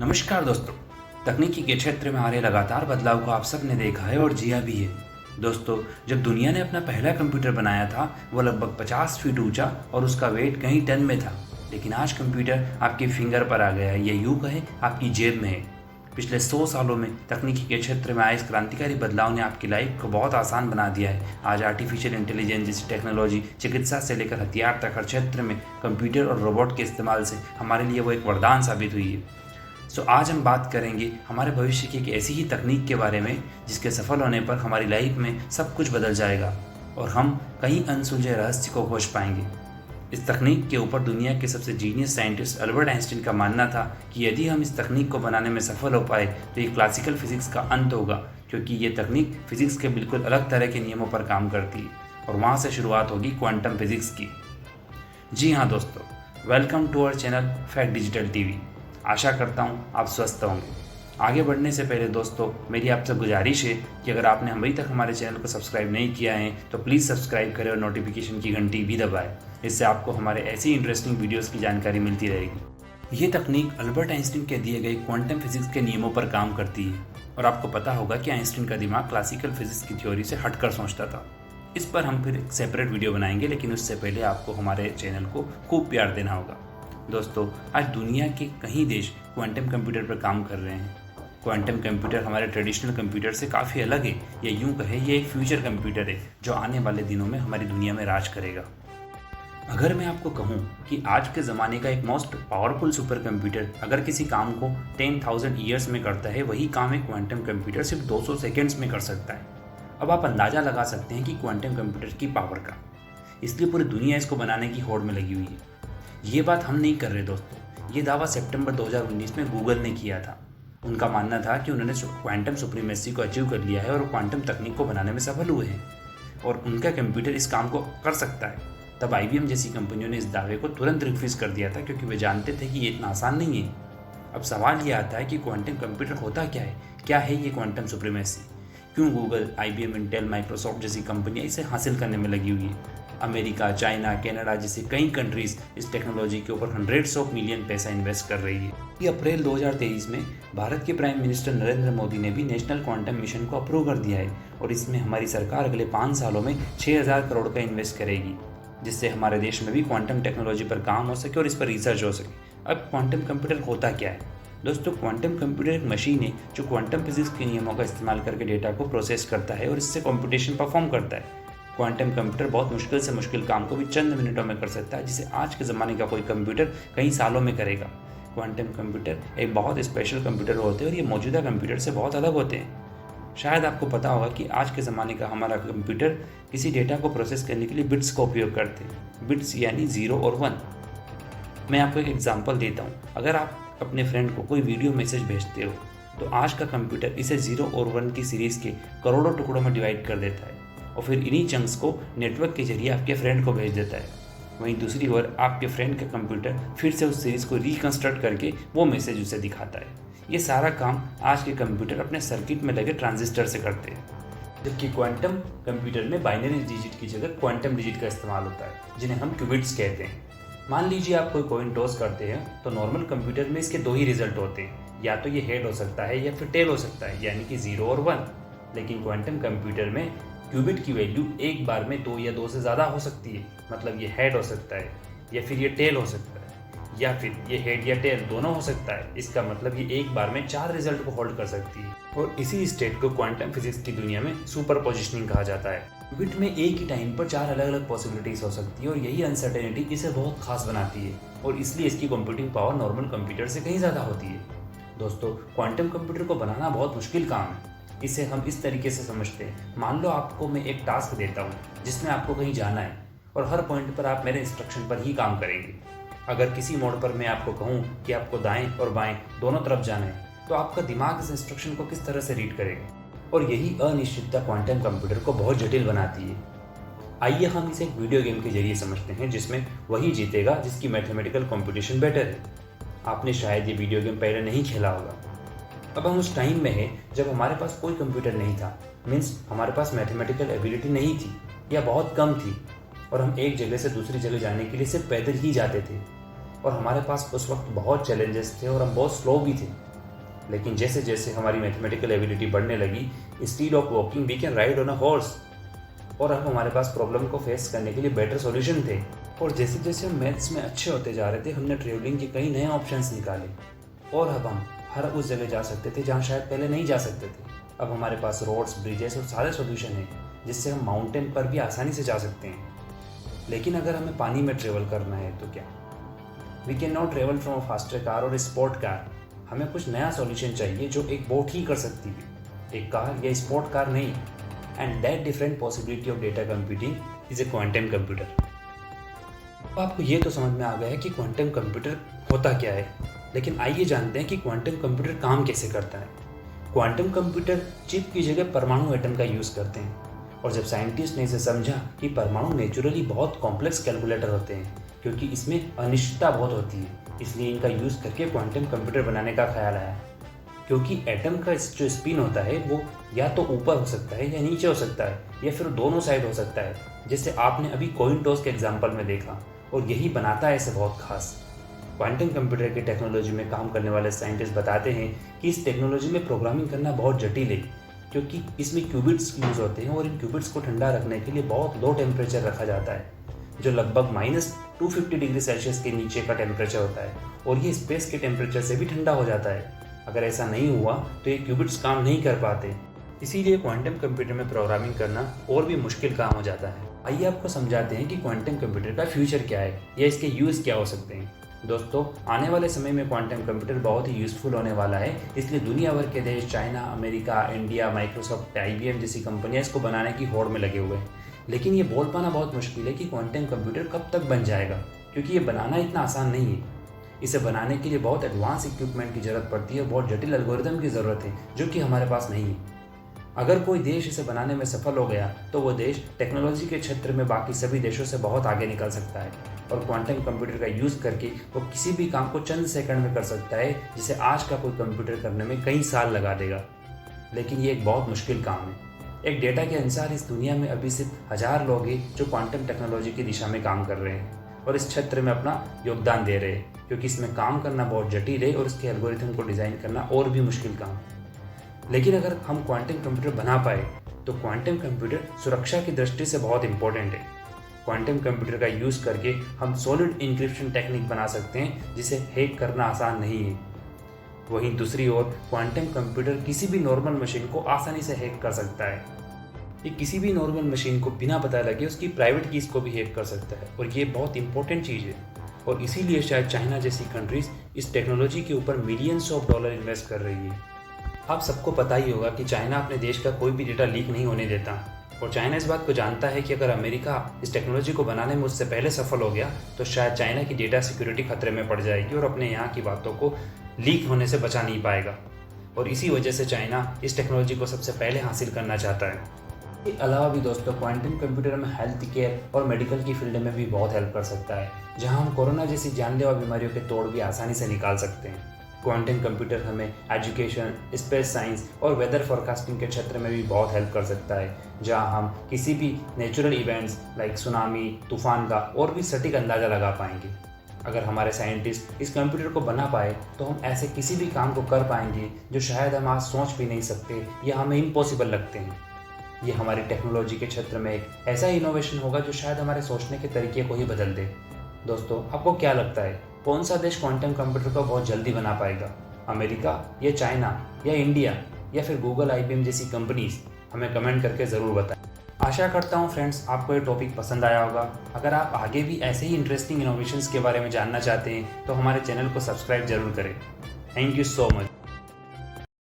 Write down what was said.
नमस्कार दोस्तों। तकनीकी के क्षेत्र में आ रहे लगातार बदलाव को आप सब ने देखा है और जिया भी है। दोस्तों, जब दुनिया ने अपना पहला कंप्यूटर बनाया था वो लगभग 50 फीट ऊंचा और उसका वेट कहीं टन में था। लेकिन आज कंप्यूटर आपके फिंगर पर आ गया है, या यूं कहें आपकी जेब में है। पिछले 100 सालों में तकनीकी के क्षेत्र में आए इस क्रांतिकारी बदलाव ने आपकी लाइफ को बहुत आसान बना दिया है। आज आर्टिफिशियल इंटेलिजेंस जैसी टेक्नोलॉजी चिकित्सा से लेकर हथियार तक हर क्षेत्र में कंप्यूटर और रोबोट के इस्तेमाल से हमारे लिए वो एक वरदान साबित हुई है। आज हम बात करेंगे हमारे भविष्य की एक ऐसी ही तकनीक के बारे में जिसके सफल होने पर हमारी लाइफ में सब कुछ बदल जाएगा और हम कई अनसुलझे रहस्य को खोज पाएंगे। इस तकनीक के ऊपर दुनिया के सबसे जीनियस साइंटिस्ट अल्बर्ट आइंस्टीन का मानना था कि यदि हम इस तकनीक को बनाने में सफल हो पाए तो ये क्लासिकल फिजिक्स का अंत होगा, क्योंकि ये तकनीक फिजिक्स के बिल्कुल अलग तरह के नियमों पर काम करती है और वहाँ से शुरुआत होगी क्वांटम फिजिक्स की। जी हाँ दोस्तों, welcome to our channel Fact Digital TV. आशा करता हूँ आप स्वस्थ होंगे। आगे बढ़ने से पहले दोस्तों, मेरी आपसे गुजारिश है कि अगर आपने अभी तक हमारे चैनल को सब्सक्राइब नहीं किया है तो प्लीज़ सब्सक्राइब करें और नोटिफिकेशन की घंटी भी दबाएं। इससे आपको हमारे ऐसी इंटरेस्टिंग वीडियोस की जानकारी मिलती रहेगी। ये तकनीक अल्बर्ट आइंस्टीन के दिए गए क्वांटम फिजिक्स के नियमों पर काम करती है। और आपको पता होगा कि आइंस्टीन का दिमाग क्लासिकल फिजिक्स की थ्योरी से हटकर सोचता था। इस पर हम फिर एक सेपरेट वीडियो बनाएंगे, लेकिन उससे पहले आपको हमारे चैनल को खूब प्यार देना होगा। दोस्तों, आज दुनिया के कई देश क्वांटम कंप्यूटर पर काम कर रहे हैं। क्वांटम कंप्यूटर हमारे ट्रेडिशनल कंप्यूटर से काफ़ी अलग है, या यूं कहें ये एक फ्यूचर कंप्यूटर है जो आने वाले दिनों में हमारी दुनिया में राज करेगा। अगर मैं आपको कहूं कि आज के ज़माने का एक मोस्ट पावरफुल सुपर कंप्यूटर अगर किसी काम को 10,000 ईयर्स में करता है, वही काम एक क्वांटम कंप्यूटर सिर्फ 200 सेकेंड्स में कर सकता है। अब आप अंदाज़ा लगा सकते हैं कि क्वांटम कंप्यूटर की पावर का। इसलिए पूरी दुनिया इसको बनाने की होड़ में लगी हुई है। ये बात हम नहीं कर रहे दोस्तों, ये दावा सितंबर 2019 में गूगल ने किया था। उनका मानना था कि उन्होंने क्वांटम सुप्रीमेसी को अचीव कर लिया है और क्वांटम तकनीक को बनाने में सफल हुए हैं और उनका कंप्यूटर इस काम को कर सकता है। तब IBM जैसी कंपनियों ने इस दावे को तुरंत रिफ्यूज कर दिया था, क्योंकि वे जानते थे कि ये इतना आसान नहीं है। अब सवाल ये आता है कि क्वांटम कंप्यूटर होता क्या है ये क्वांटम सुप्रीमेसी? क्यों गूगल, IBM, इंटेल, माइक्रोसॉफ्ट जैसी कंपनियां इसे हासिल करने में लगी हुई है? अमेरिका, चाइना, कनाडा जैसे कई कंट्रीज इस टेक्नोलॉजी के ऊपर हंड्रेड्स ऑफ मिलियन पैसा इन्वेस्ट कर रही है। ये अप्रैल 2023 में भारत के प्राइम मिनिस्टर नरेंद्र मोदी ने भी नेशनल क्वांटम मिशन को अप्रूव कर दिया है और इसमें हमारी सरकार अगले 5 सालों में 6,000 करोड़ का इन्वेस्ट करेगी, जिससे हमारे देश में भी क्वांटम टेक्नोलॉजी पर काम हो सके और इस पर रिसर्च हो सके। अब क्वांटम कंप्यूटर होता क्या है? दोस्तों, क्वांटम कंप्यूटर एक मशीन है जो क्वांटम फिजिक्स के नियमों का इस्तेमाल करके डेटा को प्रोसेस करता है और इससे कंप्यूटेशन परफॉर्म करता है। क्वांटम कंप्यूटर बहुत मुश्किल से मुश्किल काम को भी चंद मिनटों में कर सकता है, जिसे आज के ज़माने का कोई कंप्यूटर कई सालों में करेगा। क्वांटम कंप्यूटर एक बहुत स्पेशल कंप्यूटर होते हैं और ये मौजूदा कंप्यूटर से बहुत अलग होते हैं। शायद आपको पता होगा कि आज के ज़माने का हमारा कंप्यूटर किसी डेटा को प्रोसेस करने के लिए बिट्स का उपयोग करते हैं। बिट्स यानी 0 और 1। मैं आपको एक एग्जाम्पल देता हूँ। अगर आप अपने फ्रेंड को कोई वीडियो मैसेज भेजते हो तो आज का कंप्यूटर इसे 0 और 1 की सीरीज़ के करोड़ों टुकड़ों में डिवाइड कर देता है और फिर इन्हीं चंक्स को नेटवर्क के जरिए आपके फ्रेंड को भेज देता है। वहीं दूसरी ओर आपके फ्रेंड का कंप्यूटर फिर से उस सीरीज़ को रिकंस्ट्रक्ट करके वो मैसेज उसे दिखाता है। ये सारा काम आज के कंप्यूटर अपने सर्किट में लगे ट्रांजिस्टर से करते हैं, जबकि क्वांटम कंप्यूटर में बाइनरी डिजिट की जगह क्वांटम डिजिट का इस्तेमाल होता है, जिन्हें हम क्यूबिट्स कहते हैं। मान लीजिए आप कोई कॉइन टॉस करते हैं तो नॉर्मल कंप्यूटर में इसके 2 ही रिजल्ट होते हैं, या तो ये हेड हो सकता है या फिर टेल हो सकता है, यानी कि 0 और 1। लेकिन क्वांटम कंप्यूटर में क्यूबिट की वैल्यू एक बार में 2 या 2 से ज़्यादा हो सकती है। मतलब ये हेड हो सकता है या फिर ये टेल हो सकता है, या फिर ये हेड या टेल दोनों हो सकता है। इसका मतलब ये एक बार में 4 रिजल्ट को होल्ड कर सकती है और इसी स्टेट को क्वांटम फिजिक्स की दुनिया में सुपर पोजिशनिंग कहा जाता है। क्यूबिट में एक ही टाइम पर 4 अलग अलग पॉसिबिलिटीज हो सकती है और यही अनसर्टेनिटी इसे बहुत खास बनाती है और इसलिए इसकी कंप्यूटिंग पावर नॉर्मल कंप्यूटर से कहीं ज़्यादा होती है। दोस्तों, क्वांटम कंप्यूटर को बनाना बहुत मुश्किल काम है। इसे हम इस तरीके से समझते हैं। मान लो आपको मैं एक टास्क देता हूँ जिसमें आपको कहीं जाना है और हर पॉइंट पर आप मेरे इंस्ट्रक्शन पर ही काम करेंगे। अगर किसी मोड़ पर मैं आपको कहूँ कि आपको दाएं और बाएं दोनों तरफ जाना है, तो आपका दिमाग इस इंस्ट्रक्शन को किस तरह से रीड करेगा? और यही अनिश्चितता क्वांटम कंप्यूटर को बहुत जटिल बनाती है। आइए हम इसे एक वीडियो गेम के जरिए समझते हैं जिसमें वही जीतेगा जिसकी मैथमेटिकल कंप्यूटेशन बेटर है। आपने शायद ये वीडियो गेम पहले नहीं खेला होगा। अब हम उस टाइम में हैं जब हमारे पास कोई कंप्यूटर नहीं था, मीन्स हमारे पास मैथमेटिकल एबिलिटी नहीं थी या बहुत कम थी और हम एक जगह से दूसरी जगह जाने के लिए सिर्फ पैदल ही जाते थे और हमारे पास उस वक्त बहुत चैलेंजेस थे और हम बहुत स्लो भी थे। लेकिन जैसे जैसे हमारी मैथमेटिकल एबिलिटी बढ़ने लगी, instead of walking we can ride on a horse, और अब हमारे पास प्रॉब्लम को फेस करने के लिए बेटर सॉल्यूशन थे। और जैसे जैसे हम मैथ्स में अच्छे होते जा रहे थे, हमने ट्रेवलिंग के कई नए ऑप्शंस निकाले, और अब हम हर उस जगह जा सकते थे जहाँ शायद पहले नहीं जा सकते थे। अब हमारे पास रोड्स, ब्रिजेस और सारे सॉल्यूशन हैं जिससे हम माउंटेन पर भी आसानी से जा सकते हैं। लेकिन अगर हमें पानी में ट्रेवल करना है तो क्या? We can not travel from a faster car और स्पोर्ट कार। हमें कुछ नया सॉल्यूशन चाहिए जो एक बोट ही कर सकती है, एक कार या स्पोर्ट कार नहीं। And that different possibility of data computing is a quantum computer. अब आपको ये तो समझ में आ गया है कि क्वांटम कंप्यूटर होता क्या है, लेकिन आइए जानते हैं कि क्वांटम कंप्यूटर काम कैसे करता है। क्वांटम कंप्यूटर चिप की जगह परमाणु एटम का यूज़ करते हैं, और जब साइंटिस्ट ने इसे समझा कि परमाणु नेचुरली बहुत कॉम्प्लेक्स कैलकुलेटर होते हैं क्योंकि इसमें अनिश्चितता बहुत होती है, इसलिए इनका यूज़ करके क्वांटम कंप्यूटर बनाने का ख्याल आया। क्योंकि एटम का जो स्पिन होता है वो या तो ऊपर हो सकता है या नीचे हो सकता है, या फिर दोनों साइड हो सकता है, जैसे आपने अभी कॉइन टॉस के एग्जाम्पल में देखा, और यही बनाता है इसे बहुत खास। क्वांटम कंप्यूटर की टेक्नोलॉजी में काम करने वाले साइंटिस्ट बताते हैं कि इस टेक्नोलॉजी में प्रोग्रामिंग करना बहुत जटिल है, क्योंकि इसमें क्यूबिट्स यूज़ होते हैं और इन क्यूबिट्स को ठंडा रखने के लिए बहुत लो टेम्परेचर रखा जाता है, जो लगभग -250 डिग्री सेल्सियस के नीचे का टेम्परेचर होता है, और ये स्पेस के टेम्परेचर से भी ठंडा हो जाता है। अगर ऐसा नहीं हुआ तो ये क्यूबिट्स काम नहीं कर पाते, इसीलिए क्वांटम कंप्यूटर में प्रोग्रामिंग करना और भी मुश्किल काम हो जाता है। आइए आपको समझाते हैं कि क्वांटम कंप्यूटर का फ्यूचर क्या है या इसके यूज़ क्या हो सकते हैं। दोस्तों, आने वाले समय में क्वांटम कंप्यूटर बहुत ही यूज़फुल होने वाला है, इसलिए दुनिया भर के देश China, America, India, Microsoft, IBM जैसी कंपनियां इसको बनाने की होड़ में लगे हुए हैं। लेकिन ये बोल पाना बहुत मुश्किल है कि क्वांटम कंप्यूटर कब तक बन जाएगा, क्योंकि ये बनाना इतना आसान नहीं है। इसे बनाने के लिए बहुत एडवांस इक्विपमेंट की ज़रूरत पड़ती है और बहुत जटिल एल्गोरिथम की ज़रूरत है, जो कि हमारे पास नहीं है। अगर कोई देश इसे बनाने में सफल हो गया तो वो देश टेक्नोलॉजी के क्षेत्र में बाकी सभी देशों से बहुत आगे निकल सकता है, और क्वांटम कंप्यूटर का यूज़ करके वो किसी भी काम को चंद सेकंड में कर सकता है, जिसे आज का कोई कंप्यूटर करने में कई साल लगा देगा। लेकिन ये एक बहुत मुश्किल काम है। एक डेटा के अनुसार इस दुनिया में अभी सिर्फ 1000 लोग हैं जो क्वांटम टेक्नोलॉजी की दिशा में काम कर रहे हैं और इस क्षेत्र में अपना योगदान दे रहे हैं, क्योंकि इसमें काम करना बहुत जटिल है और इसके एल्गोरिथम को डिज़ाइन करना और भी मुश्किल काम। लेकिन अगर हम क्वांटम कंप्यूटर बना पाए तो क्वांटम कंप्यूटर सुरक्षा की दृष्टि से बहुत इंपॉर्टेंट है। क्वांटम कंप्यूटर का यूज़ करके हम सॉलिड इंक्रिप्शन टेक्निक बना सकते हैं, जिसे हैक करना आसान नहीं है। वहीं दूसरी ओर क्वांटम कंप्यूटर किसी भी नॉर्मल मशीन को आसानी से हैक कर सकता है। ये किसी भी नॉर्मल मशीन को बिना पता लगे उसकी प्राइवेट कीज़ को भी हैक कर सकता है, और ये बहुत इंपॉर्टेंट चीज़ है। और इसीलिए शायद चाइना जैसी कंट्रीज इस टेक्नोलॉजी के ऊपर मिलियंस ऑफ डॉलर इन्वेस्ट कर रही है। आप सबको पता ही होगा कि चाइना अपने देश का कोई भी डेटा लीक नहीं होने देता, और चाइना इस बात को जानता है कि अगर अमेरिका इस टेक्नोलॉजी को बनाने में उससे पहले सफल हो गया तो शायद चाइना की डेटा सिक्योरिटी खतरे में पड़ जाएगी और अपने यहाँ की बातों को लीक होने से बचा नहीं पाएगा। और इसी वजह से चाइना इस टेक्नोलॉजी को सबसे पहले हासिल करना चाहता है। इसके अलावा भी दोस्तों, क्वांटम कंप्यूटर में हेल्थ केयर और मेडिकल की फील्ड में भी बहुत हेल्प कर सकता है, जहां हम कोरोना जैसी जानलेवा बीमारियों के तोड़ भी आसानी से निकाल सकते हैं। क्वांटम कंप्यूटर हमें एजुकेशन, स्पेस साइंस और वेदर फोरकास्टिंग के क्षेत्र में भी बहुत हेल्प कर सकता है, जहां हम किसी भी नेचुरल इवेंट्स लाइक सुनामी, तूफान का और भी सटीक अंदाज़ा लगा पाएंगे। अगर हमारे साइंटिस्ट इस कंप्यूटर को बना पाए तो हम ऐसे किसी भी काम को कर पाएंगे जो शायद हम आज सोच भी नहीं सकते या हमें इम्पॉसिबल लगते हैं। ये हमारी टेक्नोलॉजी के क्षेत्र में एक ऐसा इनोवेशन होगा जो शायद हमारे सोचने के तरीके को ही बदल दे। दोस्तों, आपको क्या लगता है, कौन सा देश क्वांटम कंप्यूटर को बहुत जल्दी बना पाएगा? अमेरिका या चाइना या इंडिया या फिर गूगल, IBM जैसी कंपनीज? हमें कमेंट करके ज़रूर बताएं। आशा करता हूँ फ्रेंड्स आपको ये टॉपिक पसंद आया होगा। अगर आप आगे भी ऐसे ही इंटरेस्टिंग इनोवेशंस के बारे में जानना चाहते हैं तो हमारे चैनल को सब्सक्राइब जरूर करें। Thank you so much.